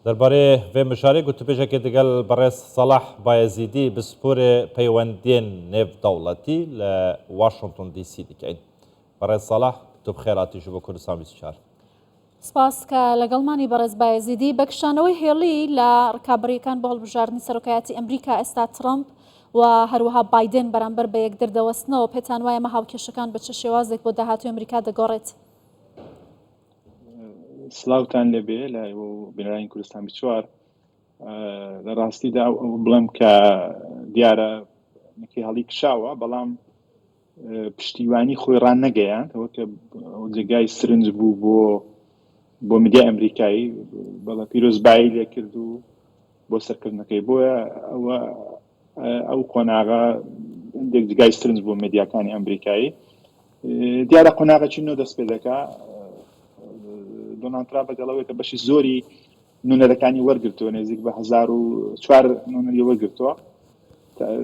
دەربارەی vê مشارێ گوتوبێژێکی دەگەل بەڕێز سەلاح بایەزیدی بسپورێ پەیوەندیên نێودەوڵەتی لە واشنگتن دیسی دکەین. بەڕێز سەلاح تو بخێراتیش بۆ کوردستان 24. سپاس کە لەگەڵمانی بەڕێز بایەزیدی بەکشانەوەی هێڵی لە ڕکابەریەکان بۆ هەڵبژاردننی سەرۆکایەتی ئەمریکا ئێستا ترامپ و هەروەها بایدن بەرامبەر بە یەک دەردەوەستنەوە پێتان وایە مە هاوکێشەکان بە چه شێوازێک بۆ داهاتوی ئەمریکا دەگۆڕێت؟ سلااوتان لەبێ لە بنەرانی کوردستان 24 لە ڕاستیدا بڵێم کە دیارە نەکەی هەڵی کشاوە بەڵام پشتیوانی خۆی ڕان نەگەیان ئەوە کە جێگای سرنج بوو بۆ میدیای ئەمریکایی بەڵە پیرۆزبایی لێ کرد و بۆ سەرکردنەکەی بۆیە ئەو قۆناغا جێگای سرنج بۆ میدیاکانی ئەمریکایی دیارە قۆناغەکی نۆ دەست پێ دەکا دۆنالد ترامپ بەگەڵەوەی کە بەشی زۆری نونەرەکانی وەرگرتووە نێزیک بە 1004 نونەری وەرگرتووە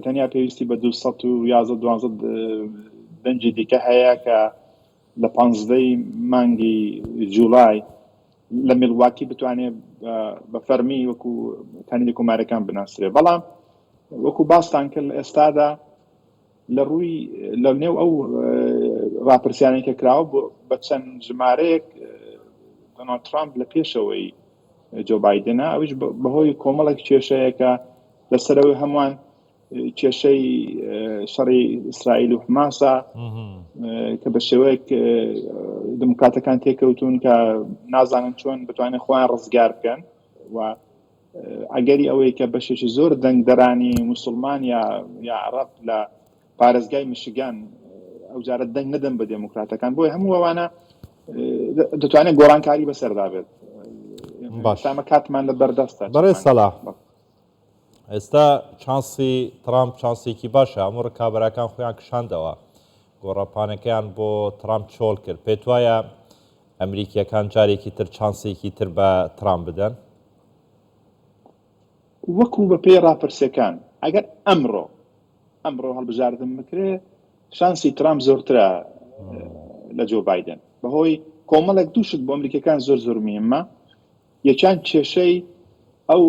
تەنیا پێویستی بە 211 دەنجی دیکە هەیە کە لە 15 مانگی جوڵای لە میلواکی بتوانێت بە فەرمی وەکو کاندیدی کۆمارەکان بناسرێت بەڵام وەکو باستان کرد ئێستادا لە ڕووی لە نێو ئەو ڕاپرسیانەی کە کراوە بە چەند ژمارەیەک دۆنالد ترامپ لە پێشەوەی جۆ بایدنە ئەویش بەهۆی کۆمەڵێک کێشەیەکە لەسەرەوەی هەمووان کێشەی شەڕی ئیسرائیل و حماسە کە بە شێوەیەک دموکراتەکان تێکەوتون کە نازانن چۆن بتوانێت خۆیان ڕزگار بکەن و ئەگەری ئەوەی کە بەشێکی زۆر دەنگدەرانی موسڵمان یا عەرەب لە پارێزگای میشیگان ئەو جارە دەنگ نەدەن بە دموکراتەکان بۆی هەموو ئەوانە دەتوانێت گۆڕانکاری بەسەردا بێت باشامە کاتمان لە بەردەستە. بەڕێز سەلاح ئێستا چانسی ترامپ چانسێکی باشە هەموو ڕکابەرەکان خۆیان کشاندەوە گۆڕەپانەکەیان بۆ ترامپ چۆڵ کرد پێت وایە ئەمریکیەکان جارێکی تر چانسێکی تر بە ترامپ بدەن وەکو بە پێی ڕاپرسیەکان ئەگەر ئەمڕۆ هەڵبژاردن بکرێ شانسی ترامپ زۆرترە لە جۆ بایدن بەهۆی کۆمەڵێک دووشت بۆ ئەمریکەکان زۆر مهمە یەکان کێشەی ئەو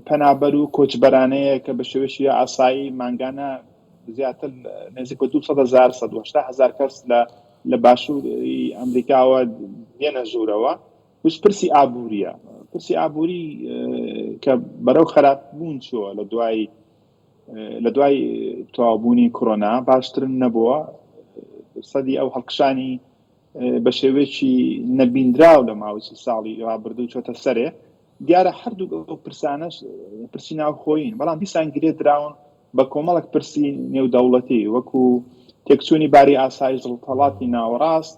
پەنابەر و کۆچبەرانەیە کە بە شێوەیەکی ئاسایی مانگانە زیاتر نزیک بە 200,000 کەس لە باشووری ئەمریکاوە دێنە ژوورەوە وش پرسی ئابووریە پرسی ئابووری کە بەرەو خراپبوون چووە لە دوای تەواوبوونی کۆرۆنا باشترن نەبووە سەدی ئەو هەڵکشانی بە شێوەیەکی نەبیندراو لە ماوەی ساڵی ڕابردوو چۆتە سەرێ دیارە هەردوو پرسانەش پرسی ناوخۆیین بەڵام دیسان گرێ دراون بە کۆمەڵێک پرسی نێودەوڵەتی وەکو تێکچوونی باری ئاسایش دڵتەڵاتی ناوەڕاست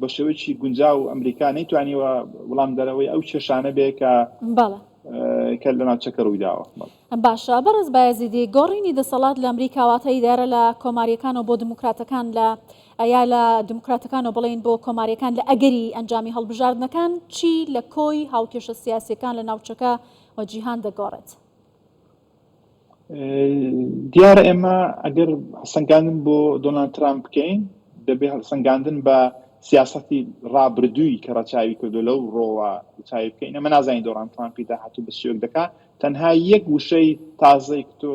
بە شێوەیەکی گونجاو ئەمریکا نەیتوانیوە وەڵام دەرەوەی ئەو کێشانە بێ کە لە ناوچەکە ڕوویداوە. باشە بەڕێز بایەزیدی گۆڕینی دەسەڵات لە ئەمریکا واتای دارە لە کۆماریەکانەوە بۆ دموکراتەکان یا لە دموکراتەکانەوە بڵین بۆ کۆماریەکان لە ئەگەری ئەنجامی هەڵبژاردنەکان چی لە کۆی هاوکێشە سیاسیەکان لە ناوچەکە و جیهان دەگۆڕێت؟ دیارە ئێمە ئەگەر هەسەنگاندن بۆ دۆنالد ترامپ بکەین دەبێت هەسەنگاندن بە سیاسەتی ڕابردووی کە ڕەچاوی کردو لەو ڕۆوە چاوی بکەین ئەمە نازانین دۆنالد ترامپی داهاتوو بە شێوەیەک دەکات تەنها یەک وشەی تازەی کە تۆ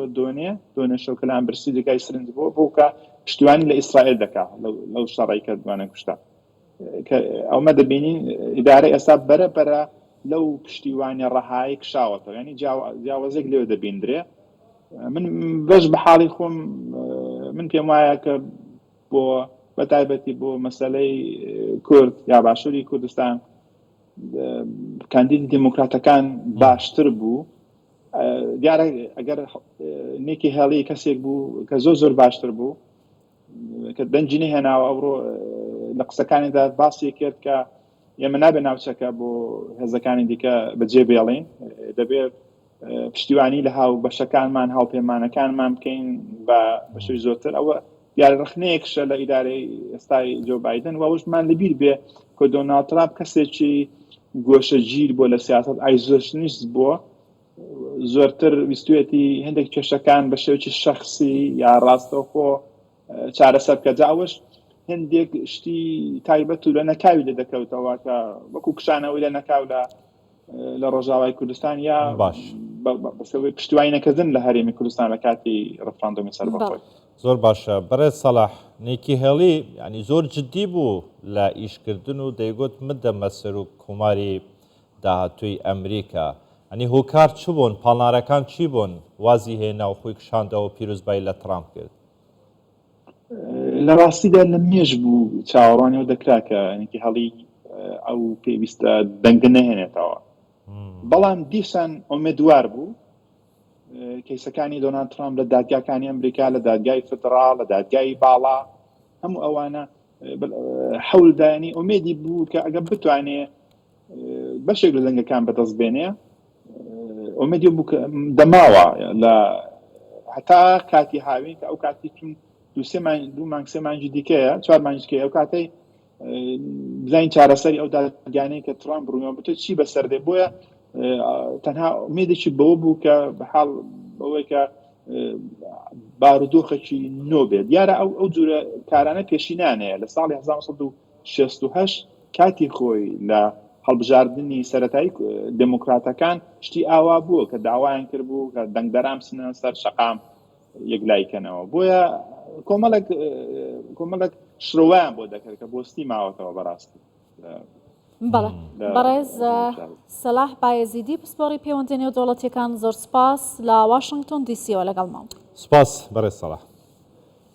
دۆنێشەوە کە لە ئەمبەرسی جێگای سرنج بۆ کە پشتیوانی لە ئیسرائیل دەکات لەو شەڕی کە دوانە کوشتە ئەومە دەبینین ئیدارە ئێستا بەرە لەو پشتیوانی ڕەهایی کشاوەتەوە ینی جیاوازێک لێوە دەبیندرێ من بەش بە حاڵی خۆم من پێم وایە کە بۆ بەتایبەتی بۆ مەسەلەی کورد یا باشووری کوردستان کاندیدی دموکراتەکان باشتر بوو دیارە ئەگەر نێکی هێڵی کەسێک بوو کە زۆر باشتر بوو کە دەنجینی هێناوە ئەوڕۆ لە قسەکانیدا باسی کرد کە ئێمە نابێ ناوچەکە بۆ هێزەکانی دیکە بەجێ بێڵین دەبێت پشتیوانی لە هاو بەشەکانمان هاوپەیمانەکانمان بکەین بە بەشەی زۆرتر ئەوە دیارە ڕخنەیەکشە لە ئیدارەی ئێستای جۆ بایدن و ئەوشمان لەبیر بێ کە دۆنالد ترامپ کەسێکی گۆشەگیر بۆ لە سیاسەت ئایزۆشنیست بووە زۆرتر ویستوێتی هەندێک کێشەکان بە شێوەیەکی شەخسی یا ڕاستەوخۆ چارەسەر بکە جا ئەوەش هەندێک شتی تایبەت و لە نەکاوی لە دەکەوتەوە کە وەکو کشانەوەی لە نەکاو لە لە ڕۆژاوای کوردستان یا باش بەسەوەی پشتیوانی نەکردن لە هەرێمی کوردستان لە کاتی ڕفراندۆمی سەربەخۆی. زۆر باشە بەڕێز سەلاح نێکی هێڵی ینی زۆر جددی بوو لە ئیشکردن و دەیگوت مدە مەسەر و کۆماری داهاتووی ئەمریکا ئەنی هۆکار چ بوون پاڵنارەکان چی بوون وازی هێنا و خۆی کشاندەوە پیرۆزبایی لە ترامپ کرد لە ڕاستیدا لە مێژ بوو چاوەڕوانی و دەکرا کە نێکی هەڵی ئەو پێویستە دەنگە نەهێنێتەوە بەڵام دیسان ئۆمێدوار بوو کەیسەکانی دۆنالد ترامپ لە دادگاکانی ئەمریکا لە دادگای فدرال لە دادگای باڵا هەموو ئەوانە حەولدانی ئومێدی بوو کە ئەگە بتوانێت بەشێک لە دەنگەکان بەدەست بێنێ ئومێدی بوو کە دەماوە لە هەتا کاتی هاوین کە ئەو کاتی چون دوو مانگ سێ مانگی دیکەیە 4 مانگکەیە ئەو کاتەی بزانین چارەسەری ئەو دادگانەی کە ترامپ ڕوونەوە بتە چی بەسەردێ بۆیە تەنها ئومێدێکی بەوە بوو کە بەحاڵ بەوەی کە بارودۆخێکی نۆ بێت دیارە ئەو جورە کارانە پێشینانەیە لە ساڵی 1968 کاتی خۆی لە هەڵبژاردننی سەرەتایی دموکراتەکان شتی ئاوا بووە کە داوایان کرد بوو کە دەنگدەرام بچنە سەر شەقام یەکلایکەنەوە بۆیە کۆمەڵێک شڕوایان بۆ دەکرد کە بۆستی ماوەتەوە بەڕاستی. بەڵێ بەڕێز سەلاح بایەزیدی پسپۆڕی پەیوەندی نێودەوڵەتیەکان زۆر سپاس لە واشنگتن دیسیەوە لەگەڵ ماوە سپاس بەڕێز سەلاح.